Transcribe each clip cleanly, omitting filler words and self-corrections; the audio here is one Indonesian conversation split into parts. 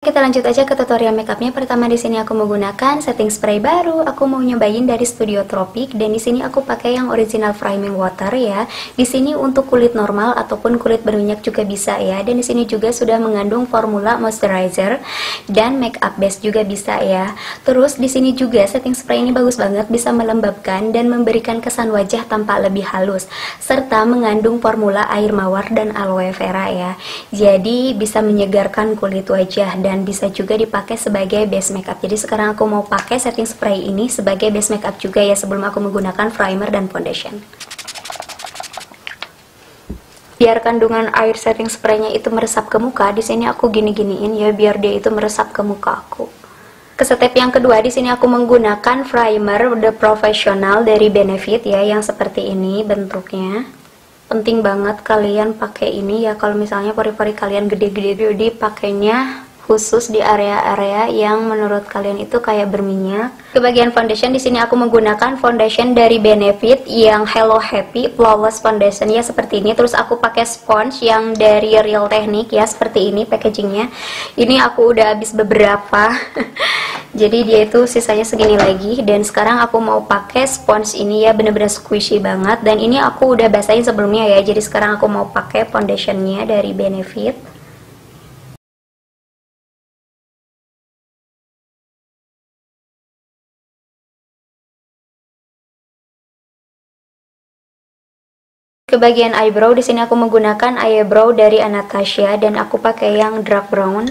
Kita lanjut aja ke tutorial makeupnya. Pertama di sini aku menggunakan setting spray baru. Aku mau nyobain dari Studio Tropic dan di sini aku pakai yang original framing water ya. Di sini untuk kulit normal ataupun kulit berminyak juga bisa ya. Dan di sini juga sudah mengandung formula moisturizer dan makeup base juga bisa ya. Terus di sini juga setting spray ini bagus banget, bisa melembabkan dan memberikan kesan wajah tampak lebih halus serta mengandung formula air mawar dan aloe vera ya. Jadi bisa menyegarkan kulit wajah dan bisa juga dipakai sebagai base makeup. Jadi sekarang aku mau pakai setting spray ini sebagai base makeup juga ya, sebelum aku menggunakan primer dan foundation. Biar kandungan air setting spraynya itu meresap ke muka, di sini aku gini-giniin ya, biar dia itu meresap ke muka aku. Ke step yang kedua, di sini aku menggunakan primer The Professional dari Benefit ya, yang seperti ini bentuknya. Penting banget kalian pakai ini ya, kalau misalnya pori-pori kalian gede-gede, jadi pakainya khusus di area-area yang menurut kalian itu kayak berminyak. Ke bagian foundation, di sini aku menggunakan foundation dari Benefit yang Hello Happy Flawless Foundation ya, seperti ini. Terus aku pakai sponge yang dari Real Technique ya, seperti ini packagingnya. Ini aku udah habis beberapa jadi dia itu sisanya segini lagi. Dan sekarang aku mau pakai sponge ini ya, bener-bener squishy banget. Dan ini aku udah basahin sebelumnya ya, jadi sekarang aku mau pakai foundationnya dari Benefit. Ke bagian eyebrow, di sini aku menggunakan eyebrow dari Anastasia dan aku pakai yang dark brown.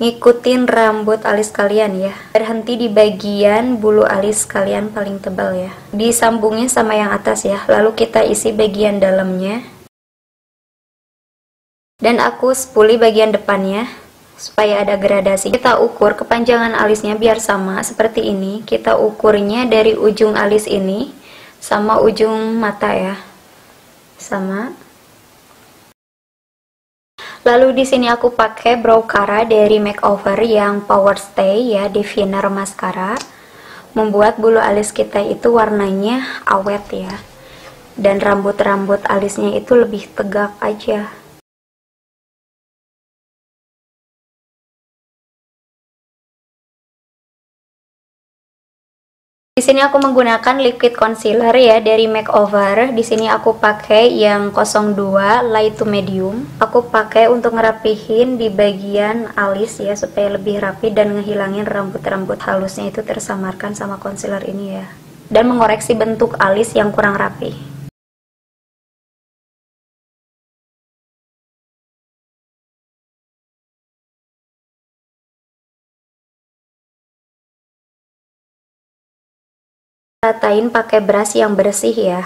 Ngikutin rambut alis kalian ya. Berhenti di bagian bulu alis kalian paling tebal ya. Disambungin sama yang atas ya. Lalu kita isi bagian dalamnya. Dan aku spuli bagian depannya supaya ada gradasi. Kita ukur kepanjangan alisnya biar sama seperti ini. Kita ukurnya dari ujung alis ini sama ujung mata ya. Sama. Lalu di sini aku pakai brow cara dari Makeover yang Power Stay ya, Diviner Mascara. Membuat bulu alis kita itu warnanya awet ya. Dan rambut-rambut alisnya itu lebih tegak aja. Di sini aku menggunakan liquid concealer ya dari Makeover. Di sini aku pakai yang 02 light to medium. Aku pakai untuk ngerapihin di bagian alis ya, supaya lebih rapi dan ngehilangin rambut-rambut halusnya itu tersamarkan sama concealer ini ya. Dan mengoreksi bentuk alis yang kurang rapi. Ratain pakai brush yang bersih ya.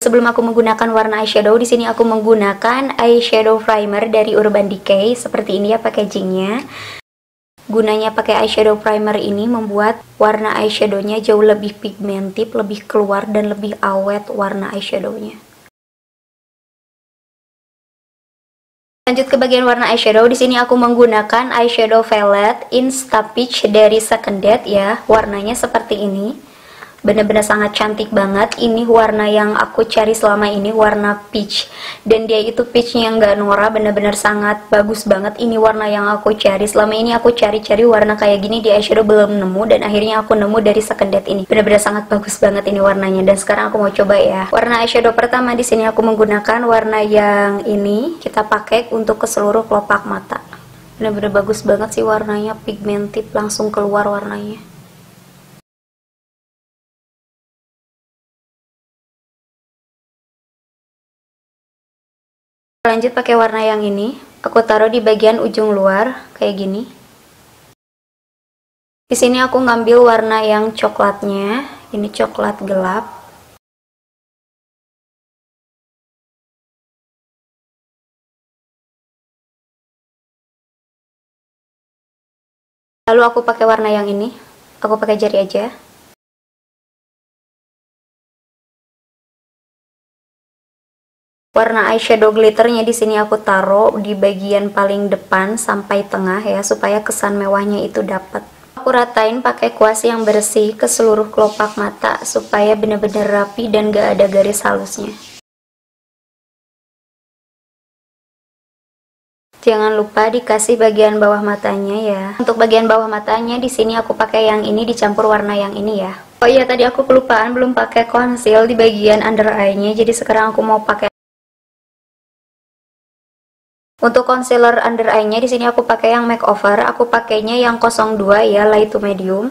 Sebelum aku menggunakan warna eyeshadow, di sini aku menggunakan eyeshadow primer dari Urban Decay seperti ini ya packagingnya. Gunanya pakai eyeshadow primer ini membuat warna eyeshadownya jauh lebih pigmented, lebih keluar dan lebih awet warna eyeshadownya. Lanjut ke bagian warna eyeshadow, di sini aku menggunakan eyeshadow palette Insta Peach dari Seconded ya. Warnanya seperti ini. Bener-bener sangat cantik banget. Ini warna yang aku cari selama ini, warna peach. Dan dia itu peachnya nggak norak, bener-bener sangat bagus banget. Ini warna yang aku cari. Selama ini aku cari-cari warna kayak gini di eyeshadow belum nemu, dan akhirnya aku nemu dari Seconded ini. Bener-bener sangat bagus banget ini warnanya. Dan sekarang aku mau coba ya. Warna eyeshadow pertama di sini aku menggunakan warna yang ini. Kita pakai untuk ke seluruh kelopak mata. Bener-bener bagus banget sih warnanya, pigmented, langsung keluar warnanya. Lanjut pakai warna yang ini, aku taruh di bagian ujung luar kayak gini. Di sini aku ngambil warna yang coklatnya, ini coklat gelap. Lalu aku pakai warna yang ini, aku pakai jari aja. Warna eyeshadow glitternya di sini aku taruh di bagian paling depan sampai tengah ya, supaya kesan mewahnya itu dapat. aku ratain pakai kuas yang bersih ke seluruh kelopak mata supaya bener-bener rapi dan gak ada garis halusnya. Jangan lupa dikasih bagian bawah matanya ya. Untuk bagian bawah matanya di sini aku pakai yang ini dicampur warna yang ini ya. Oh iya, tadi aku kelupaan belum pakai conceal di bagian under eye-nya. Jadi sekarang aku mau pakai. Untuk concealer under eye-nya di sini aku pakai yang makeover. Aku pakainya yang 02 ya, light to medium.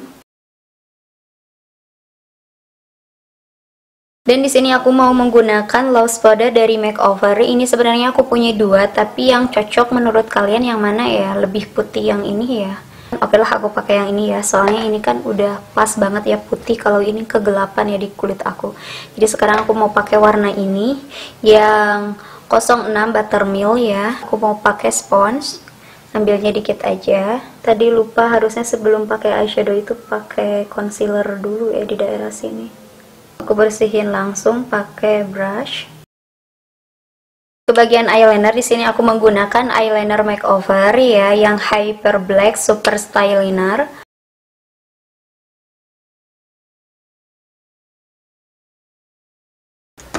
Dan di sini aku mau menggunakan loose powder dari makeover. Ini sebenarnya aku punya dua, tapi yang cocok menurut kalian yang mana ya? Lebih putih yang ini ya. Oke lah, aku pakai yang ini ya. Soalnya ini kan udah pas banget ya putih. Kalau ini kegelapan ya di kulit aku. Jadi sekarang aku mau pakai warna ini yang 06 buttermilk ya. Aku mau pakai spons. Ambilnya dikit aja. Tadi lupa harusnya sebelum pakai eyeshadow itu pakai concealer dulu ya di daerah sini. Aku bersihin langsung pakai brush. Ke bagian eyeliner di sini aku menggunakan eyeliner makeover ya, yang Hyper Black Super Styliner.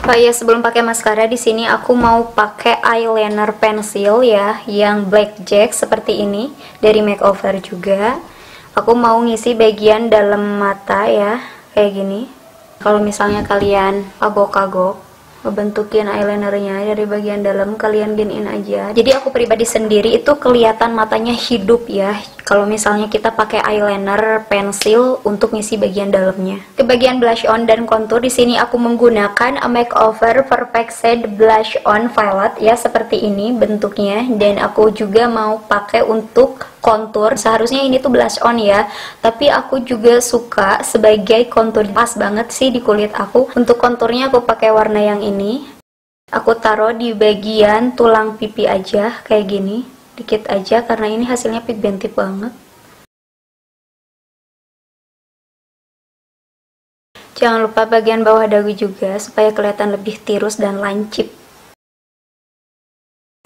Oh ya, sebelum pakai maskara di sini aku mau pakai eyeliner pensil ya, yang Blackjack seperti ini dari makeover juga. Aku mau ngisi bagian dalam mata ya, kayak gini. Kalau misalnya kalian kagok-kagok ngebentukin eyelinernya dari bagian dalam, kalian giniin aja. Jadi aku pribadi sendiri itu kelihatan matanya hidup ya kalau misalnya kita pakai eyeliner pensil untuk ngisi bagian dalamnya. Ke bagian blush on dan contour di sini aku menggunakan makeover Perfect Shade Blush On Violet ya, seperti ini bentuknya. Dan aku juga mau pakai untuk kontur. Seharusnya ini tuh blush on ya, tapi aku juga suka sebagai kontur, pas banget sih di kulit aku. Untuk konturnya aku pakai warna yang ini. Aku taruh di bagian tulang pipi aja kayak gini, dikit aja karena ini hasilnya pigmented banget. Jangan lupa bagian bawah dagu juga supaya kelihatan lebih tirus dan lancip.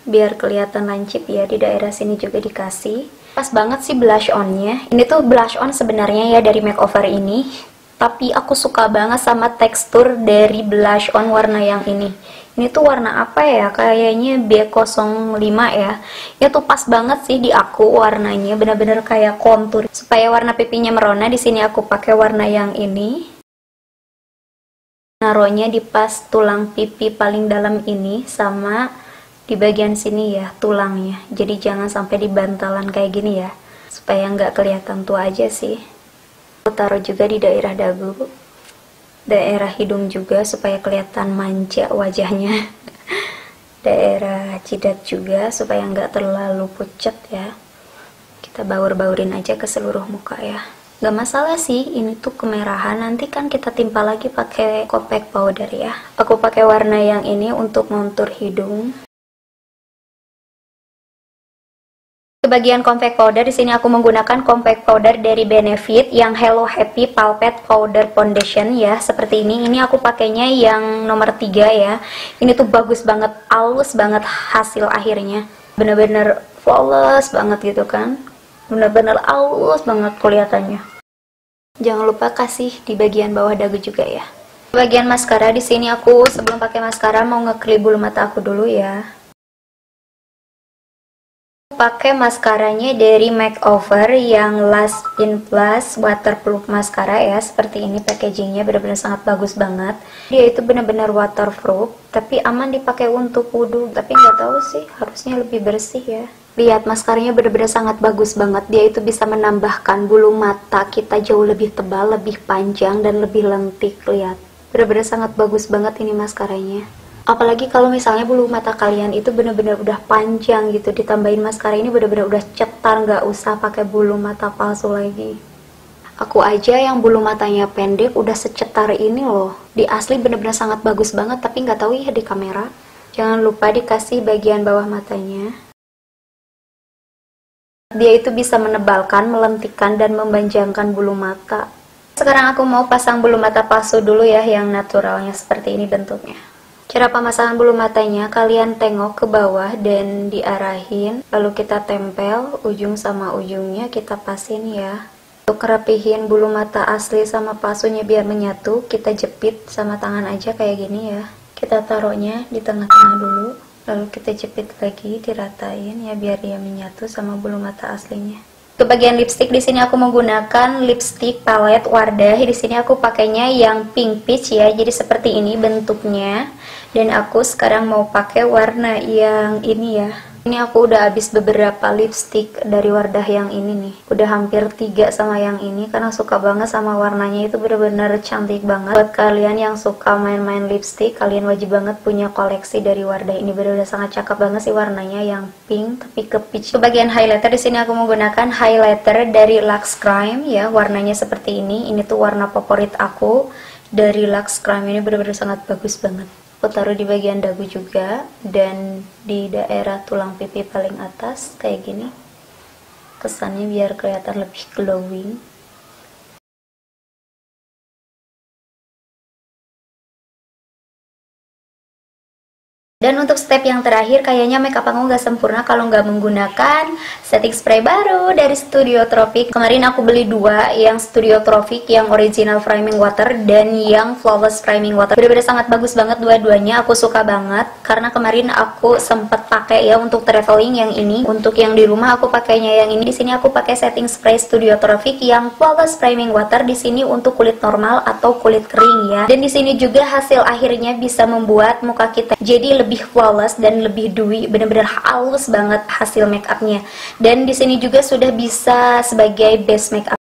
Biar kelihatan lancip ya, di daerah sini juga dikasih. Pas banget sih blush onnya. Ini tuh blush on sebenarnya ya dari makeover ini, tapi aku suka banget sama tekstur dari blush on warna yang ini. Ini tuh warna apa ya? Kayaknya B05 ya. Ya tuh pas banget sih di aku warnanya, bener-bener kayak kontur. Supaya warna pipinya merona, di sini aku pakai warna yang ini. Naruhnya di pas tulang pipi paling dalam ini sama di bagian sini ya, tulangnya. Jadi jangan sampai di bantalan kayak gini ya, supaya nggak kelihatan tua aja sih. Aku taruh juga di daerah dagu, daerah hidung juga supaya kelihatan manja wajahnya. Daerah jidat juga supaya nggak terlalu pucat ya. Kita baur-baurin aja ke seluruh muka ya. Gak masalah sih ini tuh kemerahan, nanti kan kita timpa lagi pakai compact powder ya. Aku pakai warna yang ini untuk kontur hidung. Bagian compact powder di sini aku menggunakan compact powder dari Benefit yang Hello Happy Palette Powder Foundation ya, seperti ini. Ini aku pakainya yang nomor 3 ya. Ini tuh bagus banget, halus banget hasil akhirnya. Bener-bener flawless banget gitu kan. Bener-bener halus banget kelihatannya. Jangan lupa kasih di bagian bawah dagu juga ya. Bagian maskara di sini aku sebelum pakai maskara mau ngeklip bulu mata aku dulu ya. Pakai maskaranya dari makeover yang Last in Plus waterproof maskara ya, seperti ini packagingnya, benar-benar sangat bagus banget. Dia itu benar-benar waterproof tapi aman dipakai untuk wudhu, tapi nggak tahu sih harusnya lebih bersih ya. Lihat maskaranya benar-benar sangat bagus banget, dia itu bisa menambahkan bulu mata kita jauh lebih tebal, lebih panjang dan lebih lentik. Lihat, benar-benar sangat bagus banget ini maskaranya. Apalagi kalau misalnya bulu mata kalian itu bener-bener udah panjang gitu, ditambahin maskara ini bener-bener udah cetar, nggak usah pakai bulu mata palsu lagi. Aku aja yang bulu matanya pendek udah secetar ini loh. Di asli bener-bener sangat bagus banget, tapi nggak tahu ya di kamera. Jangan lupa dikasih bagian bawah matanya. Dia itu bisa menebalkan, melentikkan, dan memanjangkan bulu mata. Sekarang aku mau pasang bulu mata palsu dulu ya, yang naturalnya seperti ini bentuknya. Cara pemasangan bulu matanya, kalian tengok ke bawah dan diarahin, lalu kita tempel ujung sama ujungnya, kita pasin ya. Untuk ngerapihin bulu mata asli sama palsunya biar menyatu, kita jepit sama tangan aja kayak gini ya. Kita taruhnya di tengah-tengah dulu, lalu kita jepit lagi, diratain ya biar dia menyatu sama bulu mata aslinya. Ke bagian lipstick di sini aku menggunakan lipstick palette Wardah. Di sini aku pakainya yang pink peach ya. Jadi seperti ini bentuknya. Dan aku sekarang mau pakai warna yang ini ya. Ini aku udah habis beberapa lipstick dari Wardah yang ini nih. Udah hampir 3 sama yang ini karena suka banget sama warnanya, itu bener-bener cantik banget. Buat kalian yang suka main-main lipstick, kalian wajib banget punya koleksi dari Wardah ini. Bener-bener sangat cakep banget sih warnanya, yang pink tapi ke peach. Ke bagian highlighter di sini aku menggunakan highlighter dari Luxe Crime ya. Warnanya seperti ini. Ini tuh warna favorit aku dari Luxe Crime. Ini bener-bener sangat bagus banget. Aku taruh di bagian dagu juga dan di daerah tulang pipi paling atas kayak gini. Kesannya biar kelihatan lebih glowing. Dan untuk step yang terakhir, kayaknya makeup aku nggak sempurna kalau nggak menggunakan setting spray baru dari Studio Tropic. Kemarin aku beli 2, yang Studio Tropic yang original framing water dan yang flawless framing water. Bener-bener sangat bagus banget dua-duanya, aku suka banget. Karena kemarin aku sempat pakai ya untuk traveling yang ini. Untuk yang di rumah aku pakainya yang ini. Di sini aku pakai setting spray Studio Tropic yang flawless framing water. Di sini untuk kulit normal atau kulit kering ya. Dan di sini juga hasil akhirnya bisa membuat muka kita jadi lebih flawless dan lebih dewy, bener-bener halus banget hasil make upnya. Dan di sini juga sudah bisa sebagai base make up.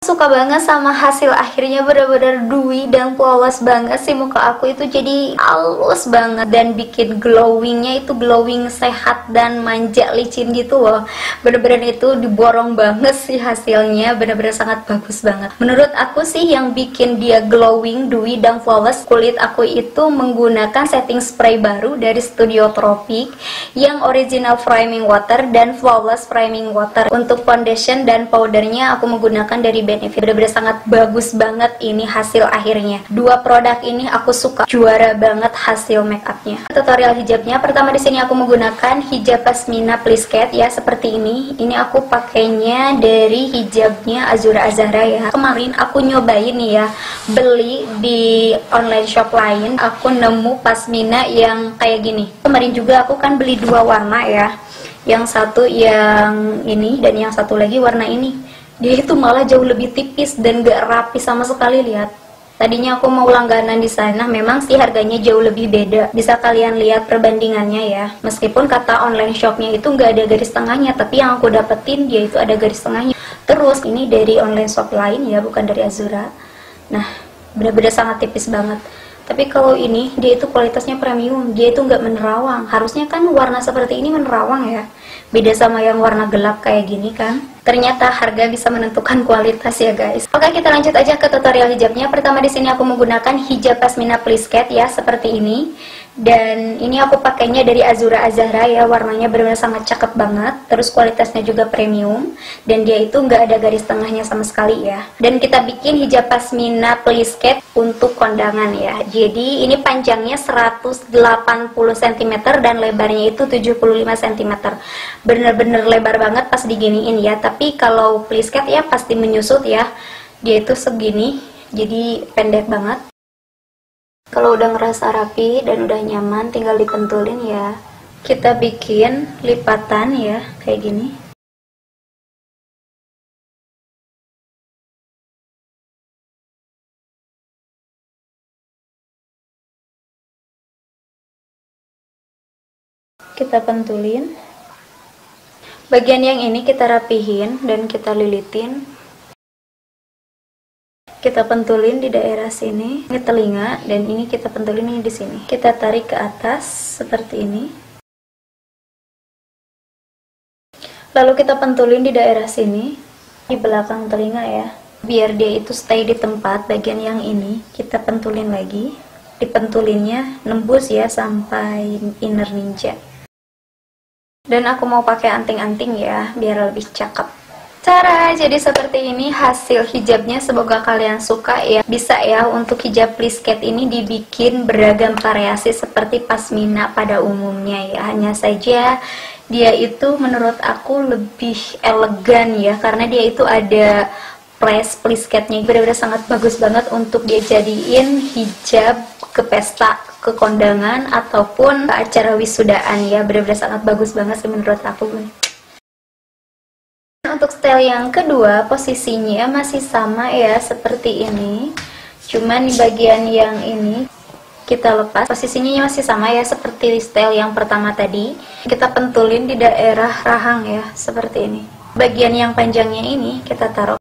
Suka banget sama hasil akhirnya, bener-bener dewy dan flawless banget sih muka aku itu, jadi halus banget dan bikin glowingnya itu glowing sehat dan manja licin gitu loh. Bener-bener itu diborong banget sih hasilnya, bener-bener sangat bagus banget. Menurut aku sih yang bikin dia glowing, dewy dan flawless kulit aku itu menggunakan setting spray baru dari Studio Tropic yang original framing water dan flawless framing water. Untuk foundation dan powdernya aku menggunakan dari Benefit. Bener-bener sangat bagus banget ini hasil akhirnya. 2 produk ini aku suka, juara banget hasil make upnya. Tutorial hijabnya, pertama di sini aku menggunakan hijab Pasmina Please Cat ya, seperti ini. Ini aku pakainya dari hijabnya Azura Azhara ya. Kemarin aku nyobain nih ya, beli di online shop lain, aku nemu Pasmina yang kayak gini. Kemarin juga aku kan beli 2 warna ya, yang satu yang ini dan yang satu lagi warna ini. Dia itu malah jauh lebih tipis dan gak rapi sama sekali, lihat. Tadinya aku mau langganan di sana, memang sih harganya jauh lebih beda. Bisa kalian lihat perbandingannya ya. Meskipun kata online shopnya itu nggak ada garis tengahnya, tapi yang aku dapetin dia itu ada garis tengahnya. Terus ini dari online shop lain ya, bukan dari Azura. Nah, benar-benar sangat tipis banget. Tapi kalau ini dia itu kualitasnya premium, dia itu nggak menerawang. Harusnya kan warna seperti ini menerawang ya. Beda sama yang warna gelap kayak gini kan. Ternyata harga bisa menentukan kualitas ya guys. Oke, kita lanjut aja ke tutorial hijabnya. Pertama di sini aku menggunakan hijab Pasmina Please Cat ya, seperti ini. Dan ini aku pakainya dari Azura Azhara ya, warnanya benar-benar sangat cakep banget. Terus kualitasnya juga premium dan dia itu nggak ada garis tengahnya sama sekali ya. Dan kita bikin hijab Pasmina Please Cat untuk kondangan ya. Jadi ini panjangnya 180 cm dan lebarnya itu 75 cm. Bener-bener lebar banget pas diginiin ya. Tapi kalau Please Cat ya pasti menyusut ya. Dia itu segini, jadi pendek banget. Kalau udah ngerasa rapi dan udah nyaman, tinggal dipentulin ya. Kita bikin lipatan ya, kayak gini. Kita pentulin. Bagian yang ini kita rapihin dan kita lilitin. Kita pentulin di daerah sini, ini telinga, dan ini kita pentulin ini di sini. Kita tarik ke atas seperti ini. Lalu kita pentulin di daerah sini, di belakang telinga ya. Biar dia itu stay di tempat, bagian yang ini kita pentulin lagi. Dipentulinnya nembus ya sampai inner ninja. Dan aku mau pakai anting-anting ya, biar lebih cakep. Cara jadi seperti ini hasil hijabnya, semoga kalian suka ya. Bisa ya untuk hijab Please Cat ini dibikin beragam variasi seperti pasmina pada umumnya ya. Hanya saja dia itu menurut aku lebih elegan ya, karena dia itu ada plisket-nya benar-benar sangat bagus banget untuk dia jadiin hijab ke pesta, ke kondangan ataupun ke acara wisudaan ya, benar-benar sangat bagus banget sih menurut aku. Untuk style yang kedua, posisinya masih sama ya seperti ini, cuman di bagian yang ini kita lepas. Posisinya masih sama ya seperti style yang pertama tadi. Kita pentulin di daerah rahang ya, seperti ini. Bagian yang panjangnya ini kita taruh.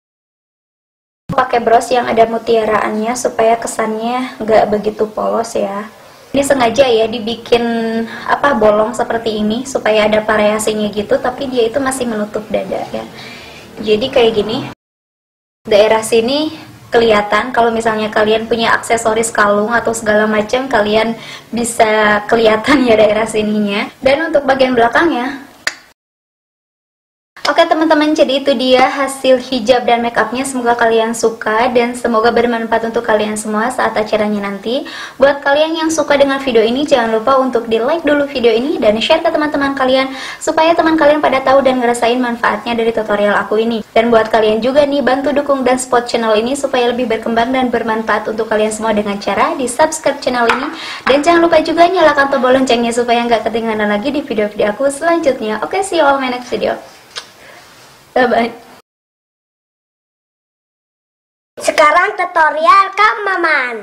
Pakai bros yang ada mutiaraannya supaya kesannya nggak begitu polos ya. Ini sengaja ya dibikin bolong seperti ini supaya ada variasinya gitu, tapi dia itu masih menutup dada ya. Jadi kayak gini. Daerah sini kelihatan, kalau misalnya kalian punya aksesoris kalung atau segala macam, kalian bisa kelihatan ya daerah sininya. Dan untuk bagian belakangnya, oke teman-teman, jadi itu dia hasil hijab dan makeupnya. Semoga kalian suka dan semoga bermanfaat untuk kalian semua saat acaranya nanti. Buat kalian yang suka dengan video ini, jangan lupa untuk di like dulu video ini dan share ke teman-teman kalian, supaya teman kalian pada tahu dan ngerasain manfaatnya dari tutorial aku ini. Dan buat kalian juga nih, bantu dukung dan support channel ini supaya lebih berkembang dan bermanfaat untuk kalian semua dengan cara di subscribe channel ini. Dan jangan lupa juga nyalakan tombol loncengnya supaya nggak ketinggalan lagi di video-video aku selanjutnya. Oke, see you all my next video. Bye-bye. Sekarang tutorial Kak Maman.